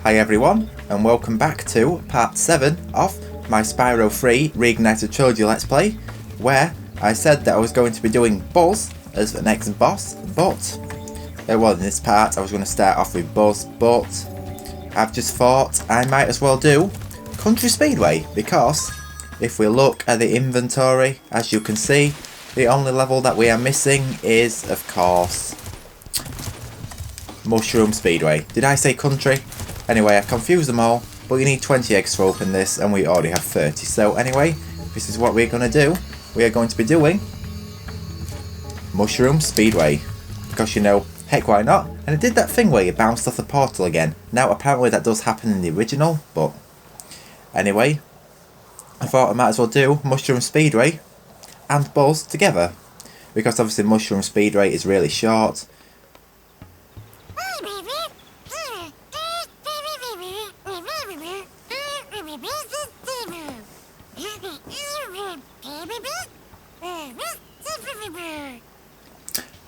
Hi everyone, and welcome back to part 7 of my Spyro 3 Reignited Trilogy Let's Play, where I said that I was going to be doing Buzz as the next boss, but well, in this part I was going to start off with Buzz, but I've just thought I might as well do Country Speedway, because if we look at the inventory, as you can see, the only level that we are missing is, of course, Mushroom Speedway. Did I say country? Anyway, I confused them all, but you need 20 eggs to open this, and we already have 30. So anyway, this is what we're going to do. We are going to be doing Mushroom Speedway. Because, you know, heck why not? And it did that thing where you bounced off the portal again. Now, apparently that does happen in the original, but anyway, I thought I might as well do Mushroom Speedway and Buzz together. Because obviously Mushroom Speedway is really short.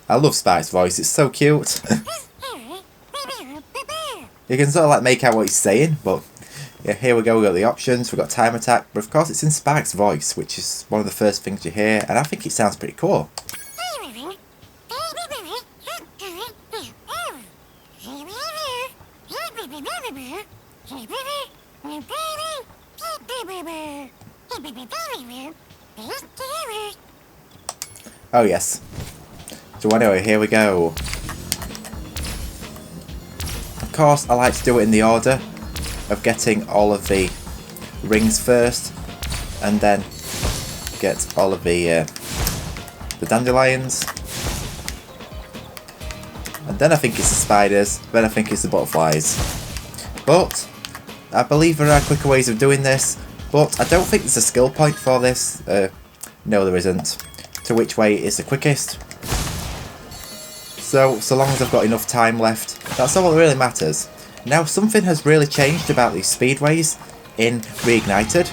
I love Spike's voice, it's so cute. You can sort of like make out what he's saying, but yeah, here we go, we've got the options, we've got time attack, but of course it's in Spike's voice, which is one of the first things you hear, and I think it sounds pretty cool. Oh yes. So anyway, here we go. Of course, I like to do it in the order of getting all of the rings first, and then get all of the dandelions, and then I think it's the spiders, then I think it's the butterflies. But I believe there are quicker ways of doing this, but I don't think there's a skill point for this. No, there isn't. To which way is the quickest. So long as I've got enough time left, that's all that really matters. Now, something has really changed about these speedways in Reignited.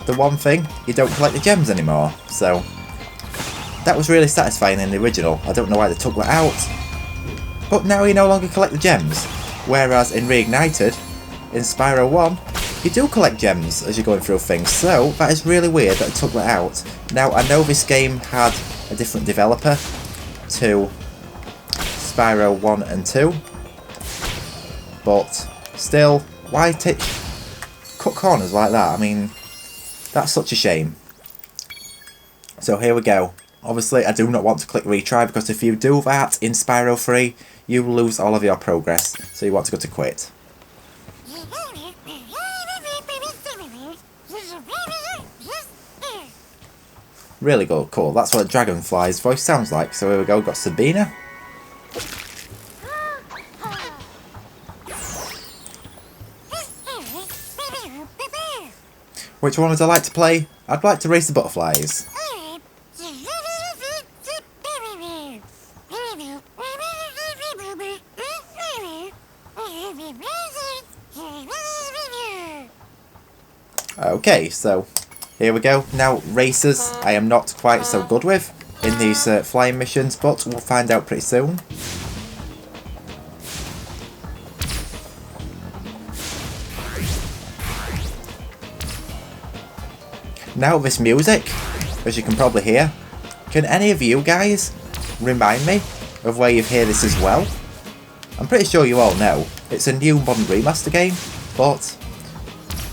The one thing, you don't collect the gems anymore, so that was really satisfying in the original. I don't know why they took that out, but now you no longer collect the gems. Whereas in Reignited, in Spyro 1, you do collect gems as you're going through things, so that is really weird that they took that out. Now, I know this game had a different developer to Spyro 1 and 2, but still, why cut corners like that? I mean, that's such a shame. So here we go. Obviously, I do not want to click retry, because if you do that in Spyro 3, you lose all of your progress, so you want to go to quit. Really good, cool. That's what a dragonfly's voice sounds like. So here we go, we've got Sabina. Which one would I like to play? I'd like to race the butterflies. Okay, so here we go. Now, races I am not quite so good with in these flying missions, but we'll find out pretty soon. Now, this music, as you can probably hear, can any of you guys remind me of where you hear this as well? I'm pretty sure you all know. It's a new modern remaster game, but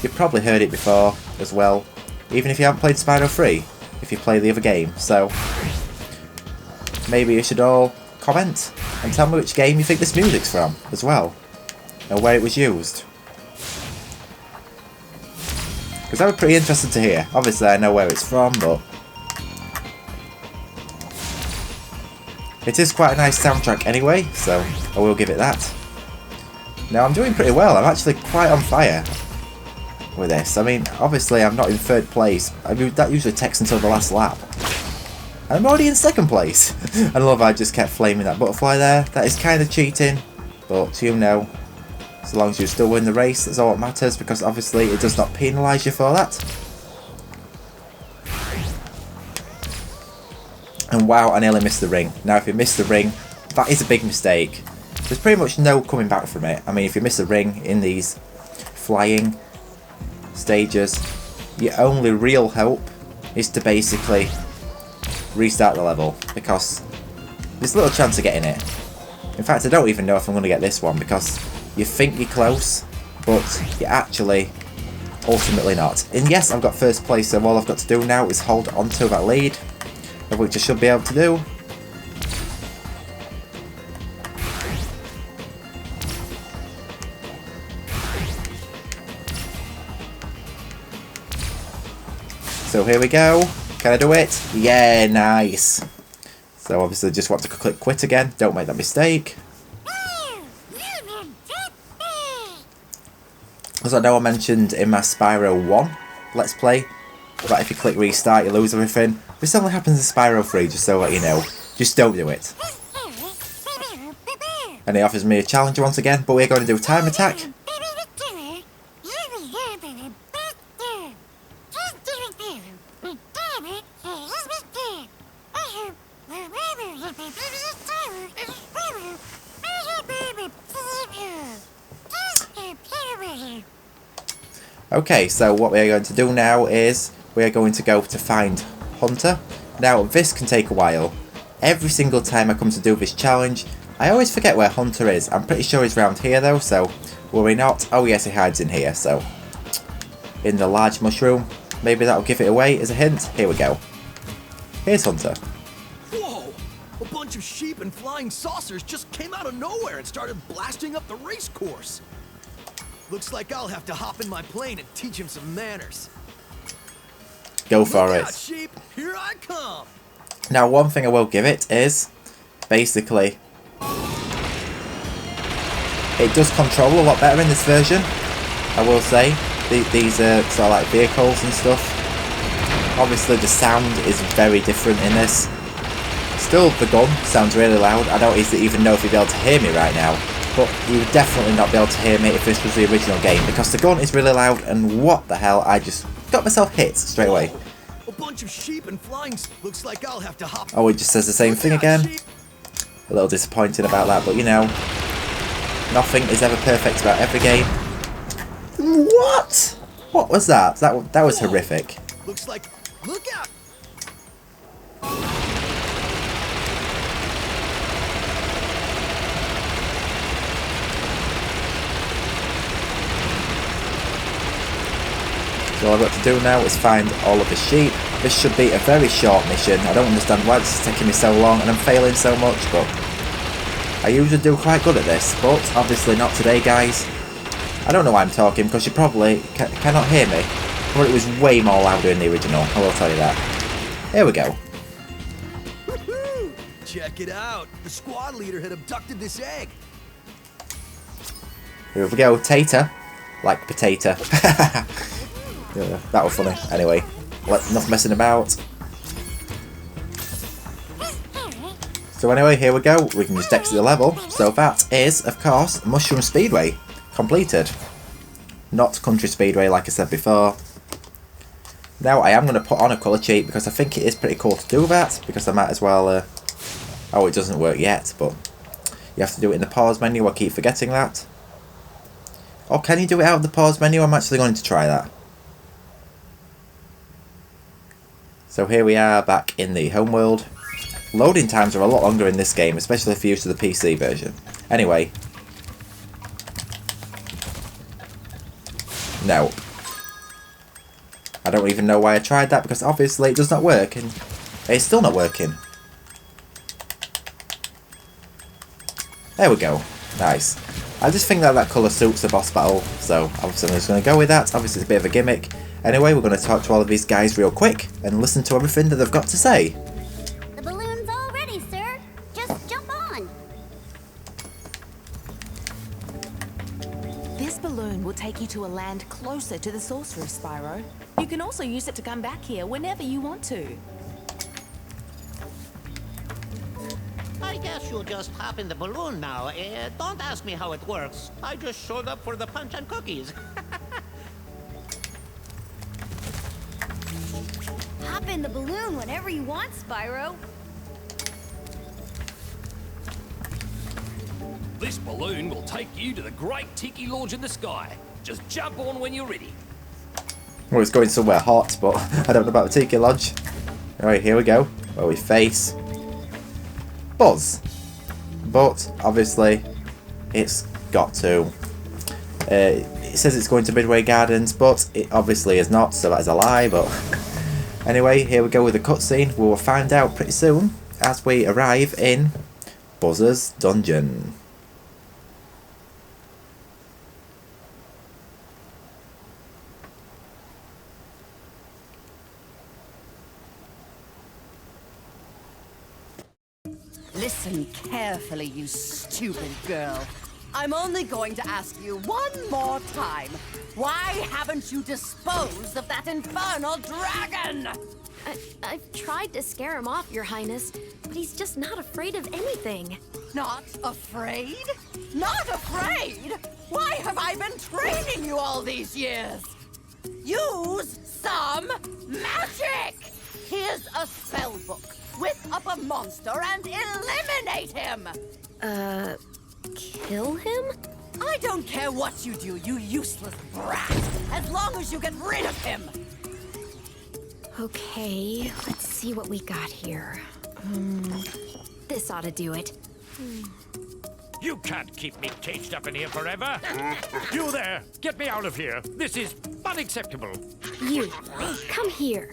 you've probably heard it before as well, even if you haven't played Spyro 3, if you play the other game. So maybe you should all comment and tell me which game you think this music's from as well, and where it was used. Because that would be pretty interesting to hear. Obviously I know where it's from, but it is quite a nice soundtrack anyway, so I will give it that. Now, I'm doing pretty well. I'm actually quite on fire with this. I mean, obviously I'm not in third place. I mean, that usually takes until the last lap. And I'm already in second place. I love how I just kept flaming that butterfly there. That is kind of cheating, but you know, so long as you still win the race, that's all that matters, because obviously it does not penalise you for that. And wow, I nearly missed the ring. Now, if you miss the ring, that is a big mistake. There's pretty much no coming back from it. I mean, if you miss a ring in these flying stages, your only real hope is to basically restart the level, because there's little chance of getting it. In fact, I don't even know if I'm going to get this one, because you think you're close, but you're actually ultimately not. And yes, I've got first place, so all I've got to do now is hold onto that lead, which I should be able to do. So here we go. Can I do it? Yeah, nice. So obviously just want to click quit again. Don't make that mistake. As I know I mentioned in my Spyro 1 Let's Play, that if you click restart you lose everything. This only happens in Spyro 3, just so let you know. Just don't do it. And he offers me a challenge once again, but we're going to do time attack. Okay, so what we're going to do now is we're going to go to find Hunter. Now this can take a while. Every single time I come to do this challenge, I always forget where Hunter is. I'm pretty sure he's around here though, so worry not. Oh yes, he hides in here, so in the large mushroom. Maybe that'll give it away as a hint. Here we go. Here's Hunter. Whoa! A bunch of sheep and flying saucers just came out of nowhere and started blasting up the race course. Looks like I'll have to hop in my plane and teach him some manners. Go for Look it. out, sheep! Here I come! Now one thing I will give it is, basically, it does control a lot better in this version, I will say. These are sort of like vehicles and stuff. Obviously the sound is very different in this. Still, the gun sounds really loud. I don't even know if you'd be able to hear me right now. But you would definitely not be able to hear me if this was the original game, because the gun is really loud, and what the hell, I just got myself hit straight away. A bunch of sheep and flying. Looks like I'll have to hop. Oh, it just says the same thing again. A little disappointed about that, but you know, nothing is ever perfect about every game. What? What was that? That was horrific. Looks like. Look out! So all I've got to do now is find all of the sheep. This should be a very short mission. I don't understand why this is taking me so long and I'm failing so much, but I usually do quite good at this, but obviously not today, guys. I don't know why I'm talking, because you probably cannot hear me, but it was way more louder in the original, I will tell you that. Here we go. Check it out. The squad leader had abducted this egg. Here we go, Tater. Like potato. Yeah, that was funny. Anyway, enough messing about. So anyway, here we go. We can just exit the level. So that is, of course, Mushroom Speedway completed. Not Country Speedway, like I said before. Now I am going to put on a colour cheat, because I think it is pretty cool to do that, because I might as well... Oh, it doesn't work yet, but you have to do it in the pause menu. I keep forgetting that. Or can you do it out of the pause menu? I'm actually going to try that. So here we are back in the homeworld. Loading times are a lot longer in this game, especially if you're used to the PC version. Anyway. No. I don't even know why I tried that, because obviously it does not work, and it's still not working. There we go. Nice. I just think that colour suits the boss battle, so obviously I'm just going to go with that. Obviously it's a bit of a gimmick. Anyway, we're going to talk to all of these guys real quick and listen to everything that they've got to say. The balloon's all ready, sir. Just jump on. This balloon will take you to a land closer to the sorcerer, Spyro. You can also use it to come back here whenever you want to. I guess you'll just hop in the balloon now. Don't ask me how it works. I just showed up for the punch and cookies. Hop in the balloon whenever you want, Spyro. This balloon will take you to the great tiki launch in the sky. Just jump on when you're ready. Well, it's going somewhere hot, but I don't know about the Tiki Lodge. Alright, here we go. Where we face Buzz. But, obviously, it's got to. It says it's going to Midway Gardens, but it obviously is not, so that is a lie, but... Anyway, here we go with the cutscene. We will find out pretty soon as we arrive in Buzz's dungeon. Listen carefully, you stupid girl. I'm only going to ask you one more time. Why haven't you disposed of that infernal dragon? I've tried to scare him off, Your Highness, but he's just not afraid of anything. Not afraid? Not afraid? Why have I been training you all these years? Use some magic! Here's a spell book. Whip up a monster and eliminate him! Kill him? I don't care what you do, you useless brat, as long as you get rid of him! Okay, let's see what we got here. This ought to do it. You can't keep me caged up in here forever. You there, get me out of here. This is unacceptable. You, come here.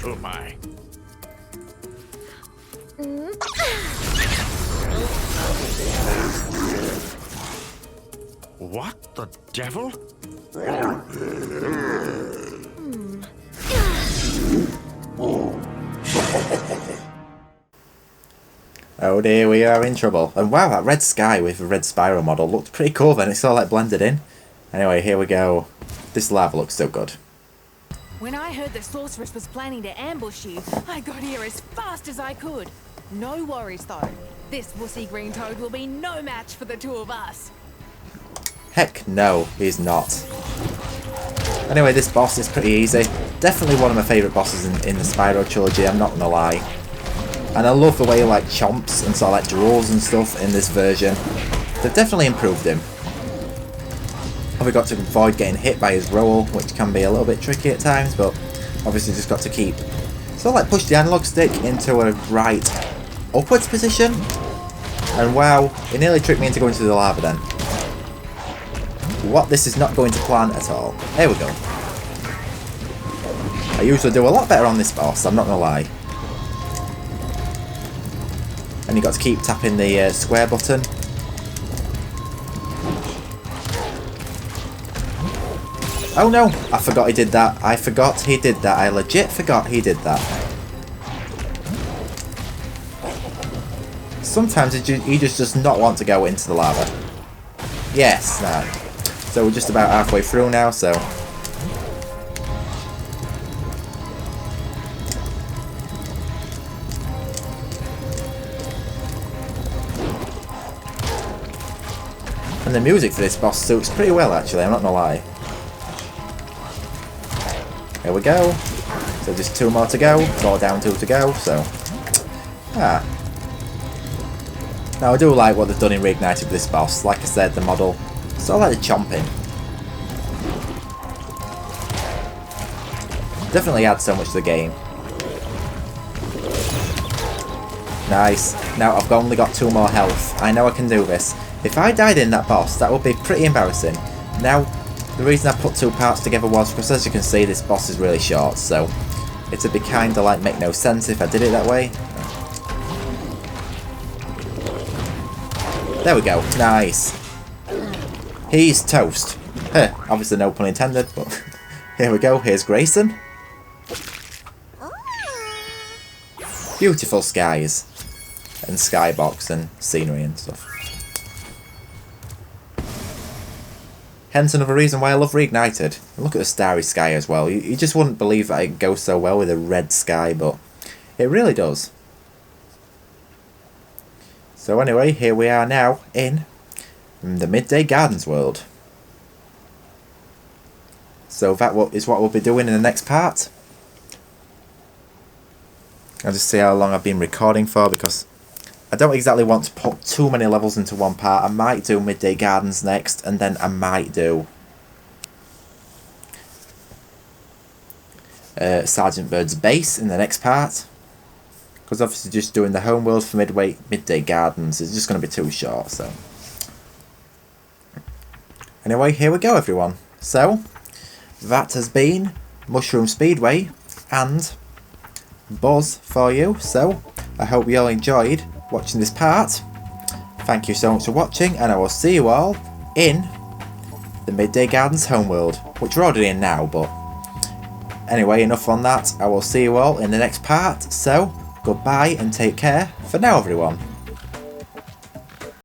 Oh my. What the devil? Oh dear, we are in trouble. And wow, that red sky with the red Spyro model looked pretty cool then. It's all like blended in. Anyway, here we go. This lava looks so good. When I heard the sorceress was planning to ambush you, I got here as fast as I could. No worries though. This wussy green toad will be no match for the two of us. Heck no, he's not. Anyway, this boss is pretty easy. Definitely one of my favourite bosses in the Spyro trilogy, I'm not gonna lie. And I love the way he like chomps and sort of like drools and stuff in this version. They've definitely improved him. And we got to avoid getting hit by his roll, which can be a little bit tricky at times, but obviously just got to keep. So like push the analog stick into a right upwards position. And wow, it nearly tricked me into going to the lava then. What? This is not going to plan at all. There we go. I usually do a lot better on this boss, I'm not gonna lie. And you got to keep tapping the square button. Oh no! I forgot he did that. I forgot he did that. I legit forgot he did that. Sometimes he just does not want to go into the lava. Yes, no. So we're just about halfway through now, so... And the music for this boss suits pretty well actually, I'm not gonna lie. Here we go. So just 2 more to go, 4 down, 2 to go, so... Ah. Now I do like what they've done in Reignited with this boss. Like I said, the model, sort of like the chomping. Definitely adds so much to the game. Nice. Now I've only got 2 more health. I know I can do this. If I died in that boss, that would be pretty embarrassing. Now, the reason I put 2 parts together was because, as you can see, this boss is really short, so it'd be kinda like make no sense if I did it that way. There we go. Nice. He's toast. Heh, obviously no pun intended, but here we go. Here's Grayson. Beautiful skies. And skybox and scenery and stuff. Hence another reason why I love Reignited. Look at the starry sky as well. You just wouldn't believe that it goes so well with a red sky, but it really does. So anyway, here we are now in the Midday Gardens world. So that is what we'll be doing in the next part. I'll just see how long I've been recording for, because I don't exactly want to put too many levels into one part. I might do Midday Gardens next, and then I might do Sergeant Bird's base in the next part. Because obviously just doing the homeworld for Midday Gardens is just going to be too short, so... Anyway, here we go, everyone. So, that has been Mushroom Speedway and Buzz for you. So, I hope you all enjoyed watching this part. Thank you so much for watching, and I will see you all in the Midday Gardens homeworld, which we're already in now, but... Anyway, enough on that. I will see you all in the next part, so... Goodbye and take care for now, everyone.